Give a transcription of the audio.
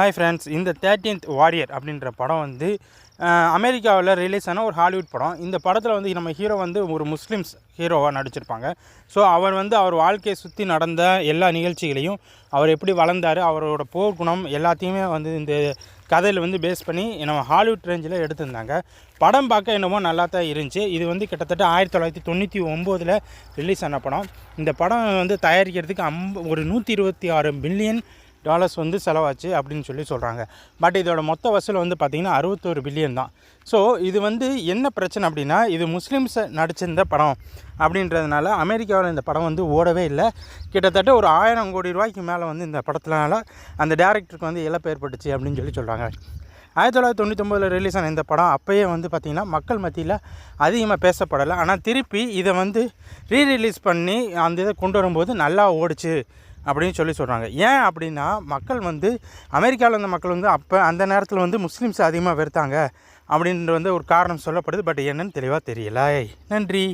Hi friends, இந்த 13th warrior அப்படின்ற படம் வந்து அமெரிக்காவில் ரிலீஸ் ஆன ஒரு ஹாலிவுட் படம். இந்த படத்தில் வந்து நம்ம ஹீரோ வந்து ஒரு முஸ்லீம்ஸ் ஹீரோவாக நடிச்சிருப்பாங்க. ஸோ அவர் வாழ்க்கையை சுற்றி நடந்த எல்லா நிகழ்ச்சிகளையும், அவர் எப்படி வளர்ந்தார், அவரோட போர் குணம் எல்லாத்தையுமே வந்து இந்த கதையில் வந்து பேஸ் பண்ணி நம்ம ஹாலிவுட் ரேஞ்சில் எடுத்திருந்தாங்க. படம் பார்க்க என்னமோ நல்லா தான் இருந்துச்சு. இது வந்து கிட்டத்தட்ட 1999 ரிலீஸ் ஆன படம். இந்த படம் வந்து தயாரிக்கிறதுக்கு ஒரு $126 பில்லியன் வந்து செலவாச்சு அப்படின்னு சொல்கிறாங்க. பட் இதோட மொத்த வசூல் வந்து பார்த்திங்கன்னா 61 பில்லியன் தான். ஸோ இது வந்து என்ன பிரச்சனை அப்படின்னா, இது முஸ்லீம்ஸை நடிச்சிருந்த படம் அப்படின்றதுனால அமெரிக்காவில் இந்த படம் வந்து ஓடவே இல்லை. கிட்டத்தட்ட ஒரு 1000 கோடி ரூபாய்க்கு மேலே வந்து இந்த படத்தினால அந்த டேரக்டருக்கு வந்து இழப்பு ஏற்பட்டுச்சு அப்படின்னு சொல்கிறாங்க. 1999 ரிலீஸ் ஆன இந்த படம் அப்போயே வந்து பார்த்திங்கன்னா மக்கள் மத்தியில் அதிகமாக பேசப்படலை. ஆனால் திருப்பி இதை வந்து ரீரிலீஸ் பண்ணி அந்த இதை கொண்டு வரும்போது நல்லா ஓடிச்சு அப்படின்னு சொல்கிறாங்க. ஏன் அப்படின்னா, மக்கள் வந்து அமெரிக்காவில் இருந்த மக்கள் வந்து அப்போ அந்த நேரத்தில் வந்து முஸ்லீம்ஸ் அதிகமாக வெறுத்தாங்க அப்படின்ற வந்து ஒரு காரணம் சொல்லப்படுது. பட் என்னன்னு தெளிவாக தெரியல. நன்றி.